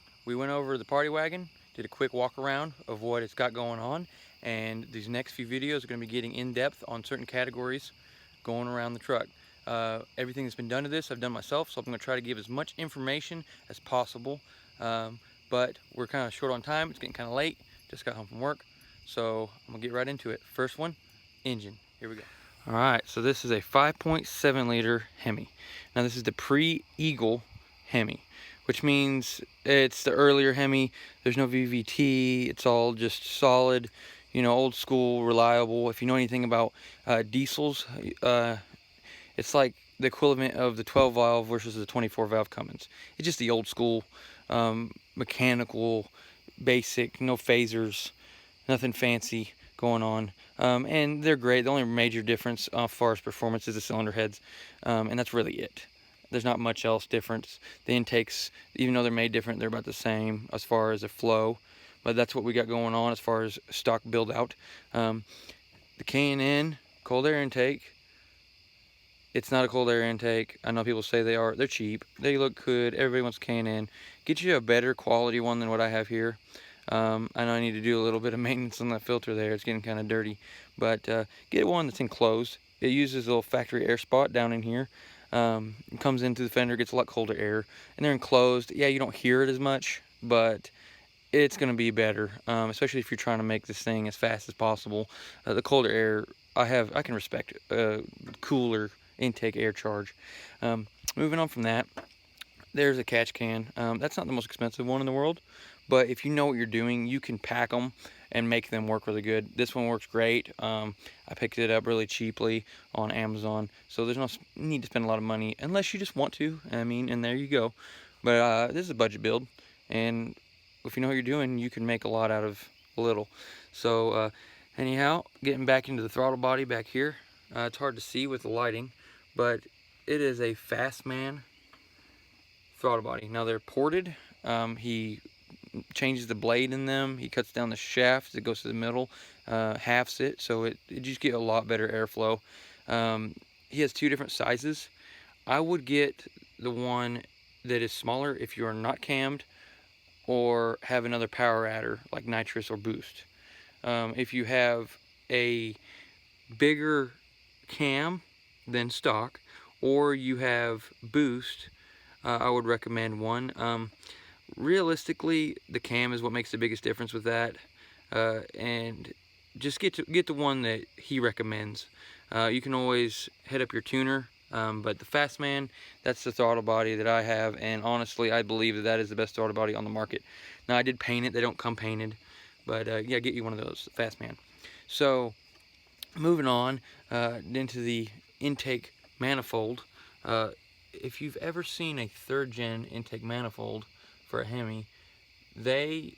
everyone. We went over the Partywagon, did a quick walk around of what it's got going on, and these next few videos are going to be getting in depth on certain categories going around the truck. Everything that's been done to this I've done myself, so I'm going to try to give as much information as possible, but we're kind of short on time. It's getting kind of late, just got home from work, so I'm going to get right into it. First one, engine. Here we go. Alright, so this is a 5.7 liter Hemi. Now this is the pre-Eagle Hemi, which means it's the earlier Hemi. There's no VVT. It's all just solid, you know, old school, reliable. If you know anything about diesels, it's like the equivalent of the 12 valve versus the 24 valve Cummins. It's just the old school, mechanical, basic, no phasers, nothing fancy going on. And they're great. The only major difference as far as performance is the cylinder heads, and that's really it. There's not much else difference. The intakes, even though they're made different, they're about the same as far as the flow. But that's what we got going on as far as stock build out. The K&N cold air intake, it's not a cold air intake. I know people say they are. They're cheap. They look good. Everybody wants K&N. Get you a better quality one than what I have here. I know I need to do a little bit of maintenance on that filter there. It's getting kind of dirty. But get one that's enclosed. It uses a little factory air spot down in here. It comes into the fender, gets a lot colder air, and they're enclosed. Yeah, you don't hear it as much, but it's going to be better, especially if you're trying to make this thing as fast as possible. The colder air, I can respect cooler intake air charge. Moving on from that, there's a catch can. That's not the most expensive one in the world, but if you know what you're doing, you can pack them and make them work really good. This one works great. I picked it up really cheaply on Amazon, so there's no need to spend a lot of money unless you just want to. I mean, and there you go. But this is a budget build, and if you know what you're doing, you can make a lot out of a little. So anyhow, getting back into the throttle body back here. It's hard to see with the lighting, but it is a Fastman throttle body. Now they're ported. He changes the blade in them. He cuts down the shaft that goes to the middle, halves it, so it just get a lot better airflow. He has two different sizes. I would get the one that is smaller if you are not cammed or have another power adder like nitrous or boost. If you have a bigger cam than stock, or you have boost, I would recommend one. Realistically, the cam is what makes the biggest difference with that, and just get the one that he recommends. You can always hit up your tuner, but the Fastman, that's the throttle body that I have, and honestly, I believe that is the best throttle body on the market. Now, I did paint it; they don't come painted, but yeah, get you one of those, Fastman. So, moving on into the intake manifold. If you've ever seen a third-gen intake manifold for a Hemi, they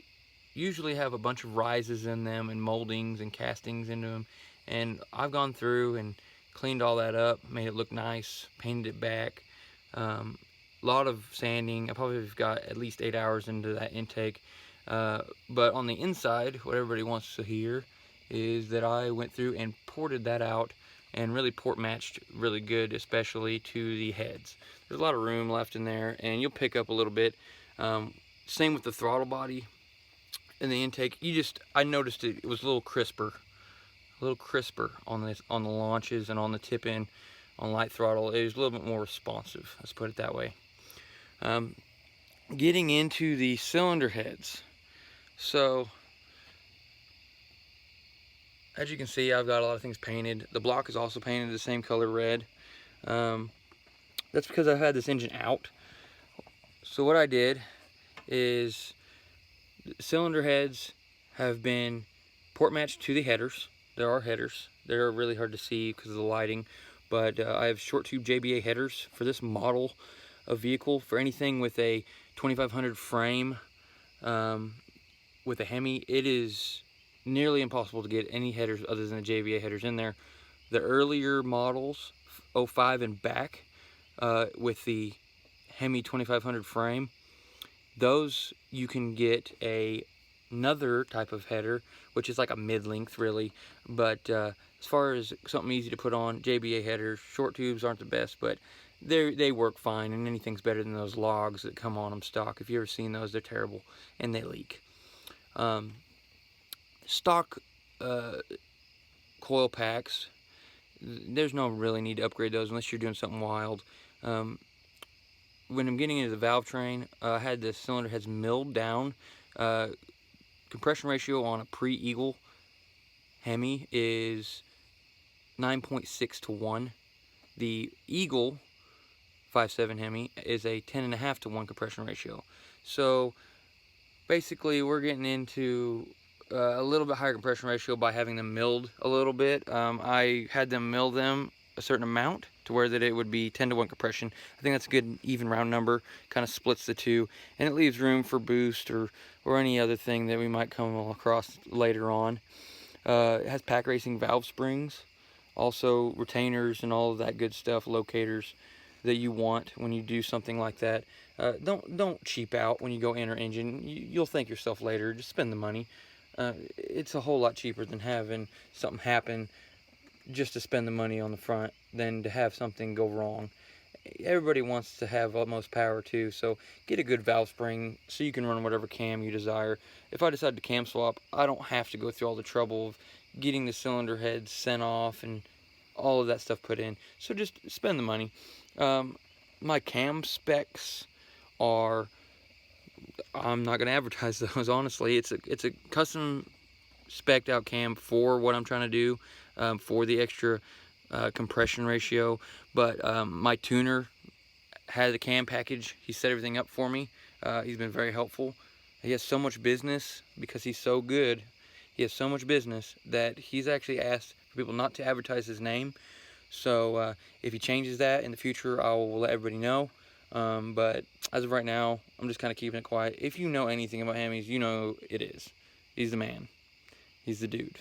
usually have a bunch of rises in them and moldings and castings into them, and I've gone through and cleaned all that up, made it look nice, painted it back. A lot of sanding. I probably have got at least 8 hours into that intake, but on the inside, what everybody wants to hear is that I went through and ported that out and really port matched really good, especially to the heads. There's a lot of room left in there, and you'll pick up a little bit. Same with the throttle body and the intake. I noticed it was a little crisper on the launches and on the tip in on light throttle. It was a little bit more responsive, let's put it that way. Getting into the cylinder heads. So, as you can see, I've got a lot of things painted. The block is also painted the same color red. That's because I've had this engine out. So what I did is cylinder heads have been port matched to the headers. There are headers. They're really hard to see because of the lighting, but I have short tube JBA headers for this model of vehicle. For anything with a 2500 frame with a Hemi, it is nearly impossible to get any headers other than the JBA headers in there. The earlier models, 05 and back, with the Hemi 2500 frame, those you can get another type of header, which is like a mid-length really, but as far as something easy to put on, JBA headers. Short tubes aren't the best, but they work fine, and anything's better than those logs that come on them stock. If you ever seen those, they're terrible and they leak. Stock coil packs, there's no really need to upgrade those unless you're doing something wild. When I'm getting into the valve train, I had the cylinder heads milled down. Compression ratio on a pre-Eagle Hemi is 9.6 to 1. The Eagle 5.7 Hemi is a 10.5 to 1 compression ratio. So basically we're getting into a little bit higher compression ratio by having them milled a little bit. I had them mill them a certain amount to where that it would be 10 to 1 compression. I think that's a good even round number, kind of splits the two, and it leaves room for boost or any other thing that we might come across later on. It has pack racing valve springs, also retainers and all of that good stuff, locators that you want when you do something like that. Don't cheap out when you go enter engine. You'll thank yourself later. Just spend the money. It's a whole lot cheaper than having something happen just to spend the money on the front than to have something go wrong. Everybody wants to have utmost power too, so get a good valve spring so you can run whatever cam you desire. If I decide to cam swap, I don't have to go through all the trouble of getting the cylinder heads sent off and all of that stuff put in. So just spend the money. My cam specs are, I'm not going to advertise those, honestly. It's a custom spec'd out cam for what I'm trying to do, for the extra compression ratio. But my tuner had the cam package. He set everything up for me. He's been very helpful. He has so much business because he's so good. He has so much business that he's actually asked for people not to advertise his name. So if he changes that in the future, I will let everybody know. But as of right now, I'm just kind of keeping it quiet. If you know anything about Hemis, you know it is. He's the man. He's the dude.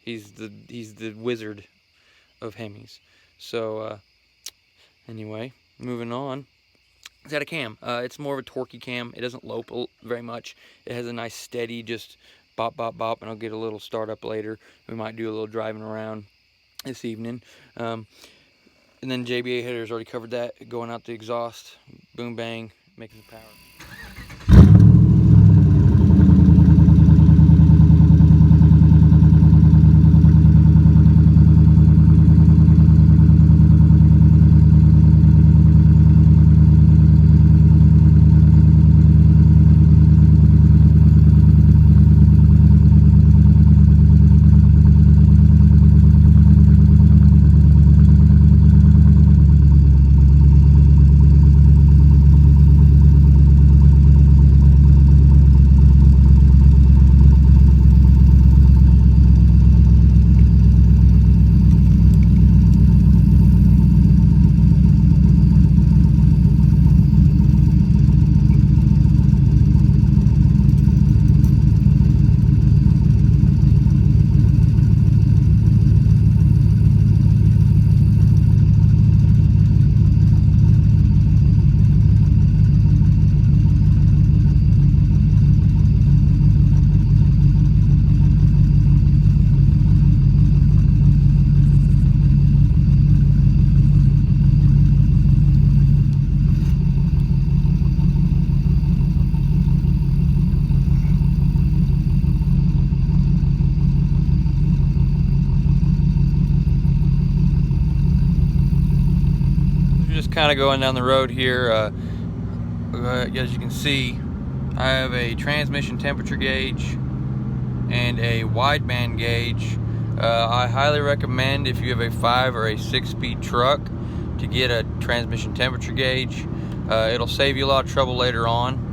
He's the wizard of Hemis. So anyway, moving on. It's got a cam. It's more of a torquey cam. It doesn't lope very much. It has a nice steady, just bop, bop, bop, and I'll get a little startup later. We might do a little driving around this evening. And then JBA Headers already covered that, going out the exhaust, boom bang, making the power. Kind of going down the road here, as you can see, I have a transmission temperature gauge and a wideband gauge. I highly recommend, if you have a 5 or a 6-speed truck, to get a transmission temperature gauge. It'll save you a lot of trouble later on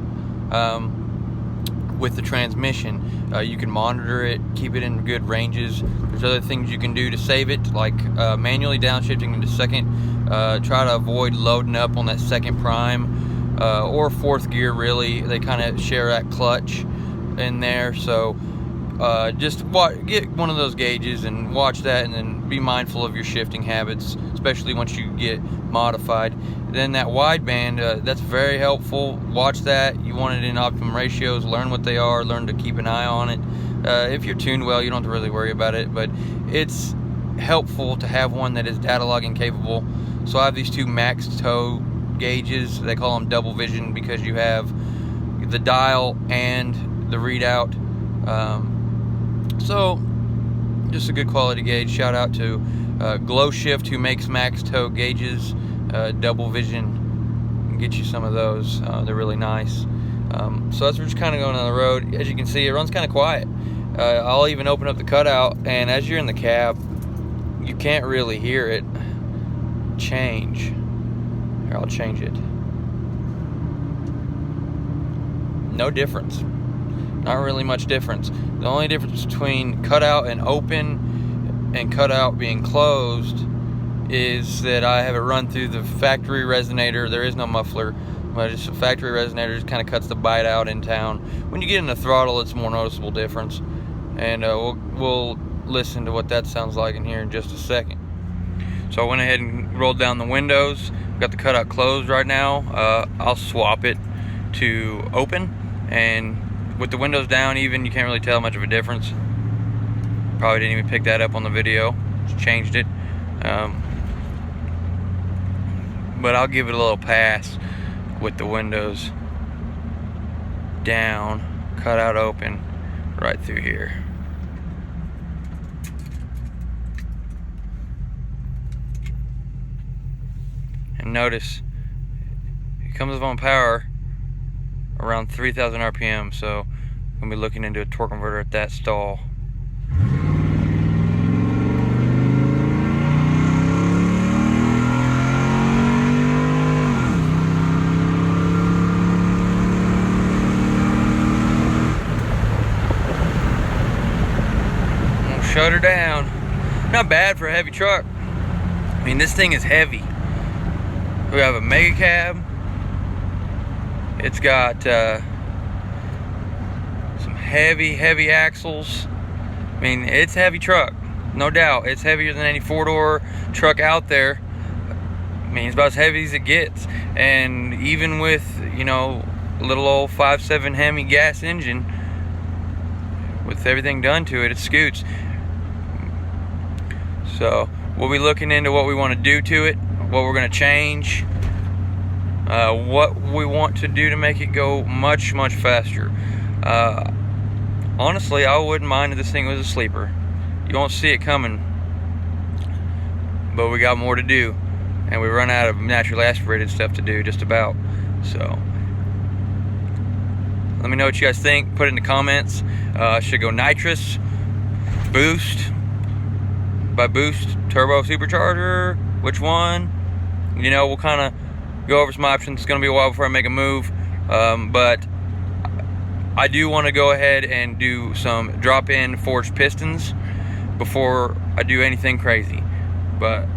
with the transmission. You can monitor it, keep it in good ranges. There's other things you can do to save it, like manually downshifting into second. Try to avoid loading up on that second prime or fourth gear. Really, they kind of share that clutch in there. So just get one of those gauges and watch that, and then be mindful of your shifting habits, especially once you get modified. Then that wideband, that's very helpful. Watch that. You want it in optimum ratios. Learn what they are. Learn to keep an eye on it. If you're tuned well, you don't have to really worry about it. But it's helpful to have one that is data logging capable. So I have these two max tow gauges. They call them double vision because you have the dial and the readout. So just a good quality gauge. Shout out to Glow Shift, who makes max tow gauges, double vision. Get you some of those. They're really nice. So that's, we're just kind of going on the road. As you can see, it runs kind of quiet. I'll even open up the cutout, and as you're in the cab, you can't really hear it change. Here, I'll change it. No difference. Not really much difference. The only difference between cutout and open and cutout being closed is that I have it run through the factory resonator. There is no muffler, but just a factory resonator just kind of cuts the bite out in town. When you get in the throttle, it's a more noticeable difference. And we'll listen to what that sounds like in here in just a second. So I went ahead and rolled down the windows. Got the cutout closed right now. I'll swap it to open, and with the windows down even, you can't really tell much of a difference. Probably didn't even pick that up on the video. Just changed it. But I'll give it a little pass with the windows down, cutout open, right through here. And notice it comes on power around 3,000 RPM, so I'm gonna be looking into a torque converter at that stall. I'm gonna shut her down. Not bad for a heavy truck. I mean, this thing is heavy. We have a Megacab. It's got some heavy axles. I mean, it's a heavy truck, no doubt. It's heavier than any four-door truck out there. I mean, it's about as heavy as it gets. And even with, you know, a little old 5.7 Hemi gas engine, with everything done to it, it scoots. So we'll be looking into what we want to do to it, what we're going to change, what we want to do to make it go much faster. Honestly, I wouldn't mind if this thing was a sleeper. You won't see it coming, but we got more to do, and we run out of naturally aspirated stuff to do just about. So let me know what you guys think. Put it in the comments. Should go nitrous, boost, by boost, turbo, supercharger, which one? You know, we'll kind of go over some options. It's going to be a while before I make a move, but I do want to go ahead and do some drop-in forged pistons before I do anything crazy. But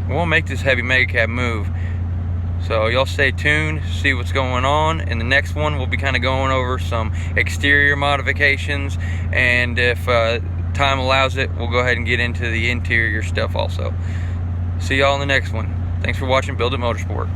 we won't make this heavy Megacab move. So y'all stay tuned, see what's going on. In the next one, we'll be kind of going over some exterior modifications, and if time allows it, we'll go ahead and get into the interior stuff also. See y'all in the next one. Thanks for watching Build It Motorsport.